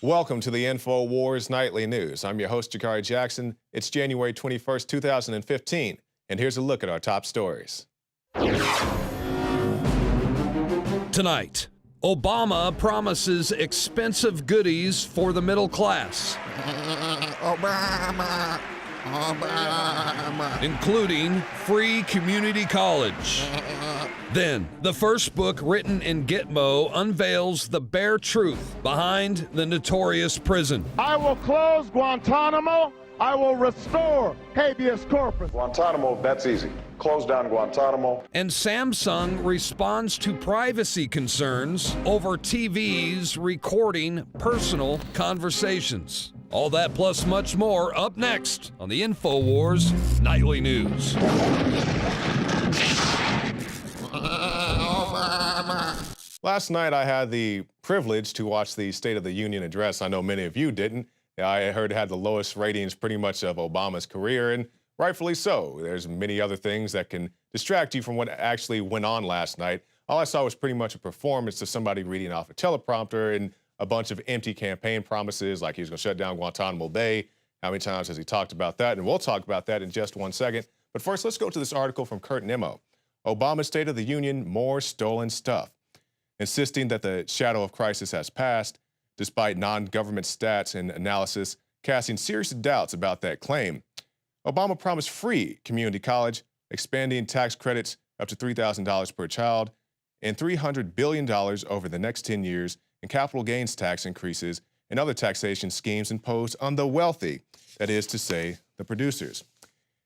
Welcome to the INFOWARS Nightly News. I'm your host, Jakari Jackson. It's January 21st, 2015, and here's a look at our top stories. Tonight, Obama promises expensive goodies for the middle class. Obama. Including free community college. Then, the first book written in Gitmo unveils the bare truth behind the notorious prison. I will close Guantanamo. I will restore habeas corpus. Guantanamo, that's easy. Close down Guantanamo. And Samsung responds to privacy concerns over TVs recording personal conversations. All that plus much more up next on the INFOWARS Nightly News. Last night, I had the privilege to watch the State of the Union address. I know many of you didn't. I heard it had the lowest ratings pretty much of Obama's career, and rightfully so. There's many other things that can distract you from what actually went on last night. All I saw was pretty much a performance of somebody reading off a teleprompter and a bunch of empty campaign promises, like he was going to shut down Guantanamo Bay. How many times has he talked about that? And we'll talk about that in just one second. But first, let's go to this article from Kurt Nimmo. Obama's State of the Union, more stolen stuff. Insisting that the shadow of crisis has passed, despite non-government stats and analysis casting serious doubts about that claim. Obama promised free community college, expanding tax credits up to $3,000 per child, and $300 billion over the next 10 years in capital gains tax increases and other taxation schemes imposed on the wealthy, that is to say, the producers.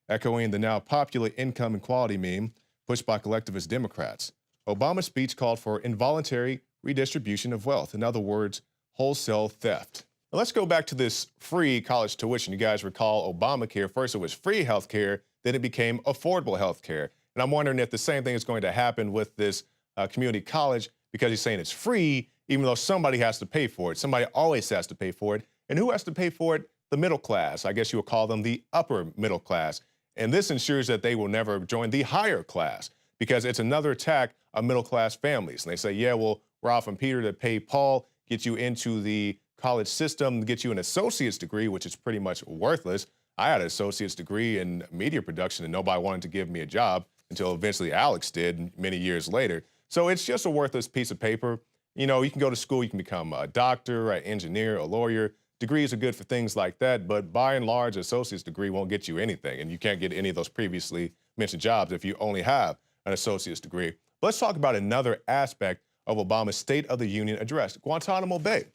Echoing the now popular income inequality meme pushed by collectivist Democrats, Obama's speech called for involuntary redistribution of wealth. In other words, wholesale theft. Now let's go back to this free college tuition. You guys recall Obamacare. First it was free health care, then it became affordable health care. And I'm wondering if the same thing is going to happen with this community college, because he's saying it's free, even though somebody has to pay for it. Somebody always has to pay for it. And who has to pay for it? The middle class. I guess you would call them the upper middle class. And this ensures that they will never join the higher class, because it's another attack on middle class families. And they say, yeah, well, Ralph and Peter to pay Paul, get you into the college system, get you an associate's degree, which is pretty much worthless. I had an associate's degree in media production and nobody wanted to give me a job until eventually Alex did many years later. So it's just a worthless piece of paper. You know, you can go to school, you can become a doctor, an engineer, a lawyer. Degrees are good for things like that, but by and large, an associate's degree won't get you anything, and you can't get any of those previously mentioned jobs if you only have an associate's degree. Let's talk about another aspect of Obama's State of the Union address, Guantanamo Bay.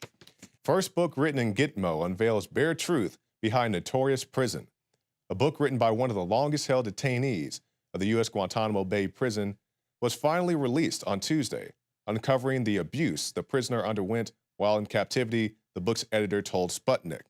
First book written in Gitmo unveils bare truth behind notorious prison. A book written by one of the longest-held detainees of the U.S. Guantanamo Bay prison was finally released on Tuesday, uncovering the abuse the prisoner underwent while in captivity, the book's editor told Sputnik.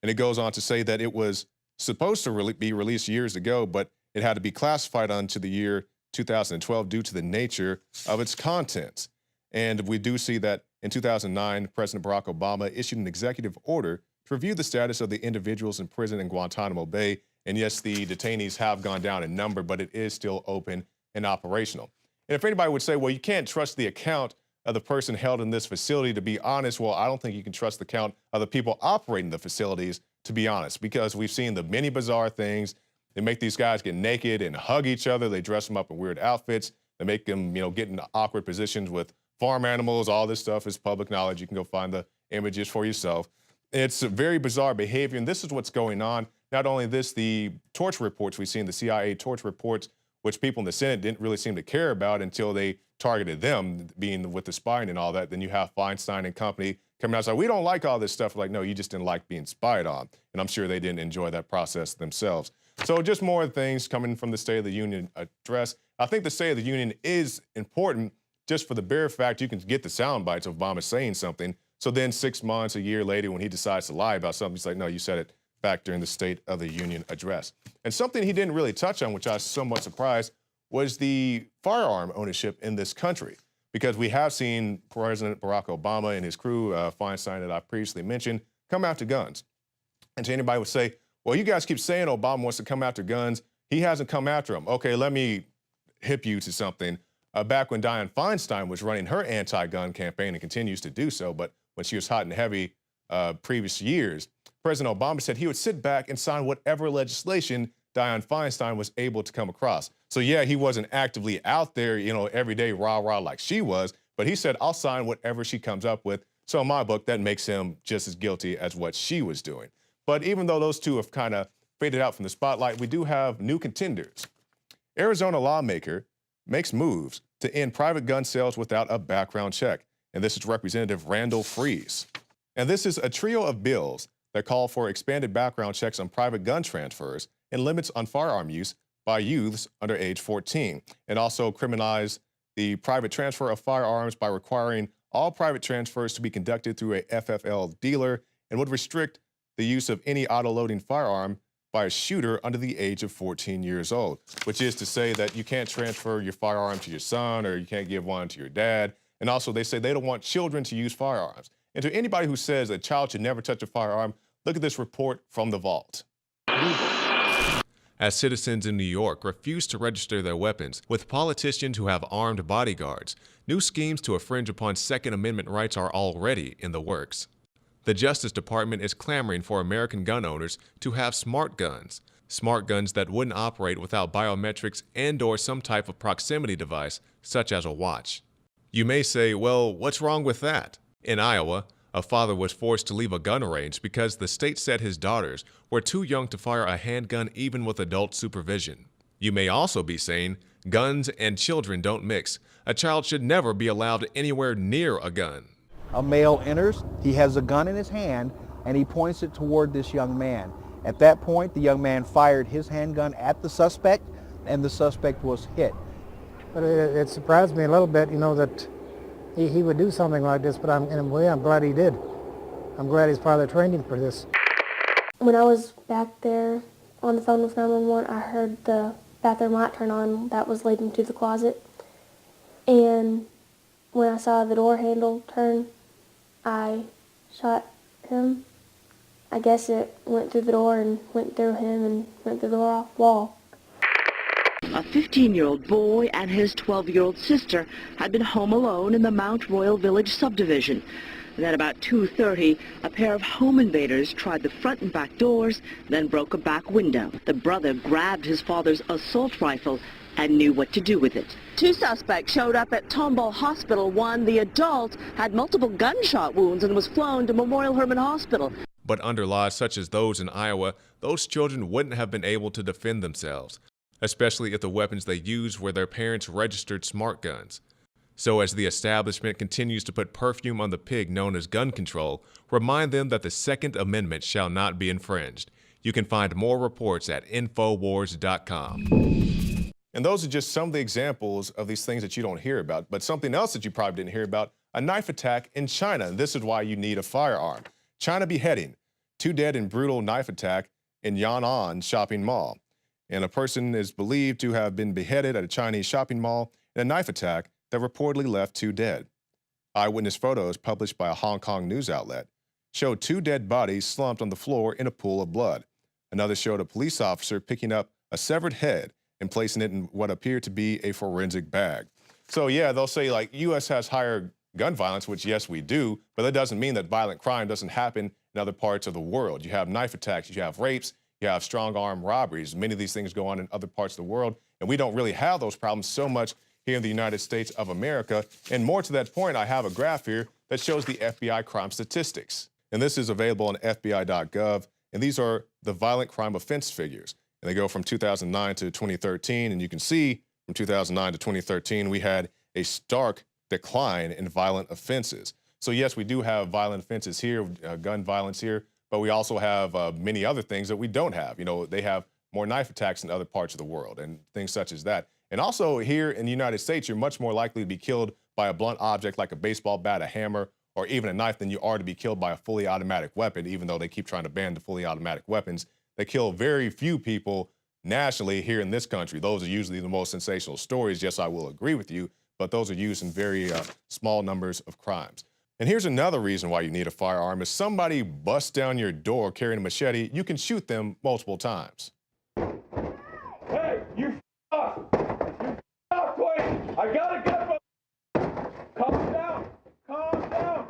And it goes on to say that it was supposed to be released years ago, but it had to be classified onto the year 2012 due to the nature of its contents. And we do see that in 2009, President Barack Obama issued an executive order to review the status of the individuals in prison in Guantanamo Bay. And yes, the detainees have gone down in number, but it is still open and operational. And if anybody would say, well, you can't trust the account of the person held in this facility, to be honest, well, I don't think you can trust the account of the people operating the facilities, to be honest, because we've seen the many bizarre things. They make these guys get naked and hug each other. They dress them up in weird outfits. They make them, get in awkward positions with farm animals. All this stuff is public knowledge. You can go find the images for yourself. It's a very bizarre behavior, and this is what's going on. Not only this, the torture reports we've seen, the CIA torture reports, which people in the Senate didn't really seem to care about until they targeted them, being with the spying and all that. Then you have Feinstein and company coming out and say, we don't like all this stuff. Like, no, you just didn't like being spied on. And I'm sure they didn't enjoy that process themselves. So just more things coming from the State of the Union address. I think the State of the Union is important just for the bare fact you can get the sound bites of Obama saying something. So then 6 months, a year later, when he decides to lie about something, he's like, no, you said it back during the State of the Union address. And something he didn't really touch on, which I was somewhat surprised, was the firearm ownership in this country. Because we have seen President Barack Obama and his crew, Feinstein that I previously mentioned, come after guns. And to anybody would say, well, you guys keep saying Obama wants to come after guns. He hasn't come after them. Okay, let me hip you to something. Back when Dianne Feinstein was running her anti-gun campaign and continues to do so, but when she was hot and heavy previous years, President Obama said he would sit back and sign whatever legislation Dianne Feinstein was able to come across. So yeah, he wasn't actively out there, every day rah-rah like she was, but he said, I'll sign whatever she comes up with. So in my book, that makes him just as guilty as what she was doing. But even though those two have kind of faded out from the spotlight, we do have new contenders. Arizona lawmaker makes moves to end private gun sales without a background check. And this is Representative Randall Freese. And this is a trio of bills that call for expanded background checks on private gun transfers and limits on firearm use by youths under age 14, and also criminalize the private transfer of firearms by requiring all private transfers to be conducted through a FFL dealer, and would restrict the use of any auto-loading firearm by a shooter under the age of 14 years old, which is to say that you can't transfer your firearm to your son, or you can't give one to your dad. And also they say they don't want children to use firearms. And to anybody who says a child should never touch a firearm, look at this report from the vault. As citizens in New York refuse to register their weapons, with politicians who have armed bodyguards, new schemes to infringe upon Second Amendment rights are already in the works. The Justice Department is clamoring for American gun owners to have smart guns that wouldn't operate without biometrics and/or some type of proximity device, such as a watch. You may say, well, what's wrong with that? In Iowa, a father was forced to leave a gun range because the state said his daughters were too young to fire a handgun even with adult supervision. You may also be saying, guns and children don't mix. A child should never be allowed anywhere near a gun. A male enters, he has a gun in his hand, and he points it toward this young man. At that point, the young man fired his handgun at the suspect, and the suspect was hit. But it surprised me a little bit, that he would do something like this, but in a way I'm glad he did. I'm glad his father trained him for this. When I was back there on the phone with 911, I heard the bathroom light turn on that was leading to the closet. And when I saw the door handle turn, I shot him. I guess it went through the door and went through him and went through the wall. A 15-year-old boy and his 12-year-old sister had been home alone in the Mount Royal Village subdivision. And at about 2:30, a pair of home invaders tried the front and back doors, then broke a back window. The brother grabbed his father's assault rifle and knew what to do with it. Two suspects showed up at Tomball Hospital. One, the adult, had multiple gunshot wounds and was flown to Memorial Hermann Hospital. But under laws such as those in Iowa, those children wouldn't have been able to defend themselves, especially if the weapons they used were their parents' registered smart guns. So as the establishment continues to put perfume on the pig known as gun control, remind them that the Second Amendment shall not be infringed. You can find more reports at INFOWARS.com. And those are just some of the examples of these things that you don't hear about. But something else that you probably didn't hear about, a knife attack in China. And this is why you need a firearm. China beheading, 2 dead in brutal knife attack in Yan'an shopping mall. And a person is believed to have been beheaded at a Chinese shopping mall in a knife attack that reportedly left 2 dead. Eyewitness photos published by a Hong Kong news outlet showed 2 dead bodies slumped on the floor in a pool of blood. Another showed a police officer picking up a severed head and placing it in what appeared to be a forensic bag. So yeah, they'll say like U.S. has higher gun violence, which yes, we do, but that doesn't mean that violent crime doesn't happen in other parts of the world. You have knife attacks, you have rapes, you have strong arm robberies. Many of these things go on in other parts of the world, and we don't really have those problems so much here in the United States of America. And more to that point, I have a graph here that shows the FBI crime statistics. And this is available on FBI.gov, and these are the violent crime offense figures. And they go from 2009 to 2013, and you can see from 2009 to 2013, we had a stark decline in violent offenses. So yes, we do have violent offenses here, gun violence here, but we also have many other things that we don't have. They have more knife attacks in other parts of the world and things such as that. And also here in the United States, you're much more likely to be killed by a blunt object like a baseball bat, a hammer, or even a knife than you are to be killed by a fully automatic weapon, even though they keep trying to ban the fully automatic weapons. They kill very few people nationally here in this country. Those are usually the most sensational stories. Yes, I will agree with you, but those are used in very small numbers of crimes. And here's another reason why you need a firearm. If somebody busts down your door carrying a machete, you can shoot them multiple times. Hey, you up! You up, quick! I gotta get him! Calm down! Calm down!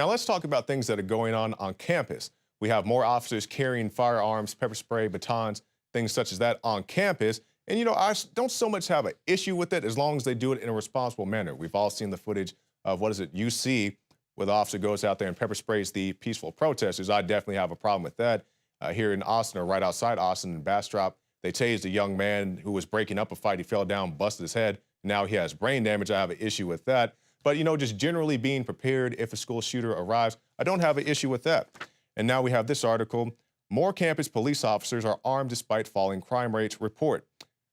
Now let's talk about things that are going on campus. We have more officers carrying firearms, pepper spray, batons, things such as that on campus. And I don't so much have an issue with it as long as they do it in a responsible manner. We've all seen the footage of, UC, where the officer goes out there and pepper sprays the peaceful protesters. I definitely have a problem with that. Here in Austin, or right outside Austin in Bastrop, they tased a young man who was breaking up a fight. He fell down, busted his head. Now he has brain damage. I have an issue with that. But, just generally being prepared if a school shooter arrives, I don't have an issue with that. And now we have this article. More campus police officers are armed despite falling crime rates report.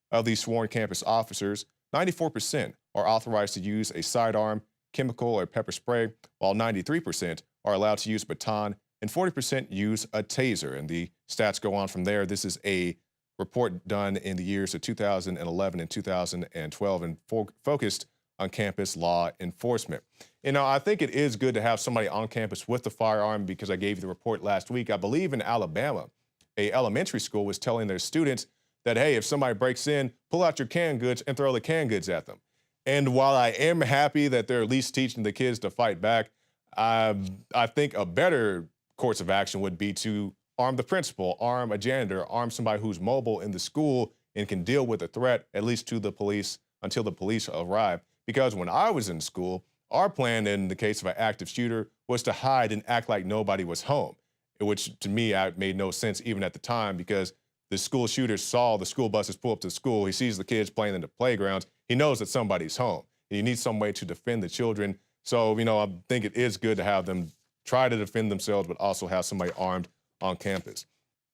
Of these sworn campus officers, 94% are authorized to use a sidearm, chemical, or pepper spray, while 93% are allowed to use baton and 40% use a taser. And the stats go on from there. This is a report done in the years of 2011 and 2012 and focused on campus law enforcement. I think it is good to have somebody on campus with a firearm because I gave you the report last week. I believe in Alabama, a elementary school was telling their students that, hey, if somebody breaks in, pull out your canned goods and throw the canned goods at them. And while I am happy that they're at least teaching the kids to fight back, I think a better course of action would be to arm the principal, arm a janitor, arm somebody who's mobile in the school and can deal with a threat, at least to the police, until the police arrive. Because when I was in school, our plan in the case of an active shooter was to hide and act like nobody was home, which to me made no sense even at the time because the school shooter saw the school buses pull up to the school. He sees the kids playing in the playgrounds. He knows that somebody's home. And you need some way to defend the children. So, I think it is good to have them try to defend themselves, but also have somebody armed on campus.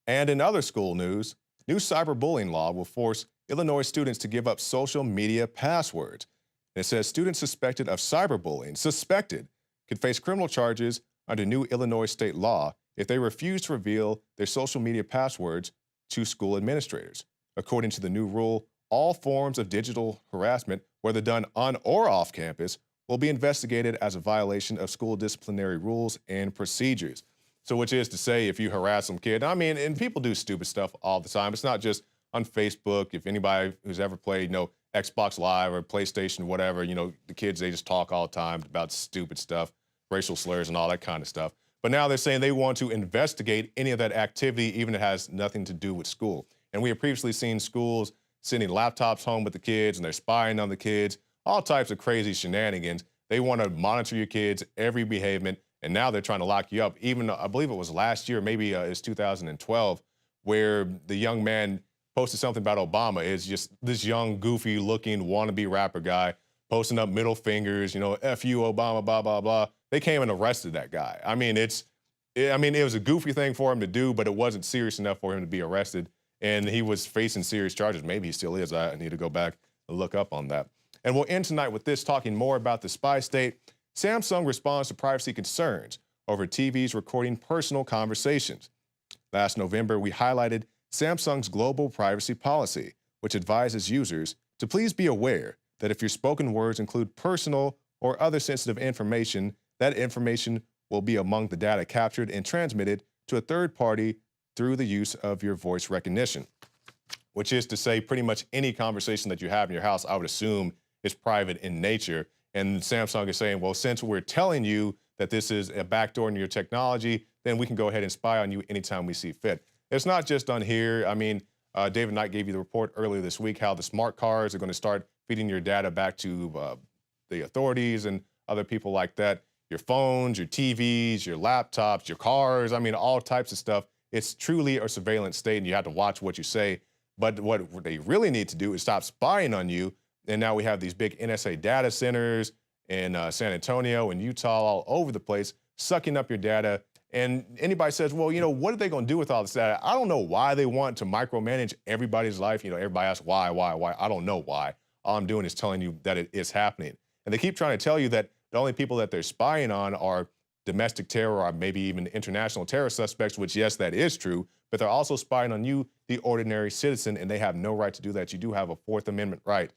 And in other school news, new cyberbullying law will force Illinois students to give up social media passwords. It says students suspected of cyberbullying, could face criminal charges under new Illinois state law if they refuse to reveal their social media passwords to school administrators. According to the new rule, all forms of digital harassment, whether done on or off campus, will be investigated as a violation of school disciplinary rules and procedures. So which is to say, if you harass some kid, and people do stupid stuff all the time. It's not just on Facebook. If anybody who's ever played, Xbox Live or PlayStation, whatever, the kids, they just talk all the time about stupid stuff, racial slurs and all that kind of stuff. But now they're saying they want to investigate any of that activity, even if it has nothing to do with school. And we have previously seen schools sending laptops home with the kids and they're spying on the kids, all types of crazy shenanigans. They want to monitor your kids' every behavior. And now they're trying to lock you up. Even, I believe it was last year, maybe it's 2012, where the young man posted something about Obama. It's just this young, goofy-looking wannabe rapper guy posting up middle fingers, F you, Obama, blah, blah, blah. They came and arrested that guy. It was a goofy thing for him to do, but it wasn't serious enough for him to be arrested. And he was facing serious charges. Maybe he still is. I need to go back and look up on that. And we'll end tonight with this, talking more about the spy state. Samsung responds to privacy concerns over TVs recording personal conversations. Last November, we highlighted Samsung's global privacy policy, which advises users to please be aware that if your spoken words include personal or other sensitive information, that information will be among the data captured and transmitted to a third party through the use of your voice recognition. Which is to say, pretty much any conversation that you have in your house, I would assume, is private in nature. And Samsung is saying, well, since we're telling you that this is a backdoor in your technology, then we can go ahead and spy on you anytime we see fit. It's not just on here. David Knight gave you the report earlier this week how the smart cars are going to start feeding your data back to the authorities and other people like that. Your phones, your TVs, your laptops, your cars, all types of stuff. It's truly a surveillance state, and you have to watch what you say. But what they really need to do is stop spying on you. And now we have these big NSA data centers in San Antonio and Utah, all over the place, sucking up your data. And anybody says, well, what are they going to do with all this data? I don't know why they want to micromanage everybody's life. Everybody asks why. I don't know why. All I'm doing is telling you that it is happening. And they keep trying to tell you that the only people that they're spying on are domestic terror or maybe even international terror suspects, which, yes, that is true. But they're also spying on you, the ordinary citizen, and they have no right to do that. You do have a Fourth Amendment right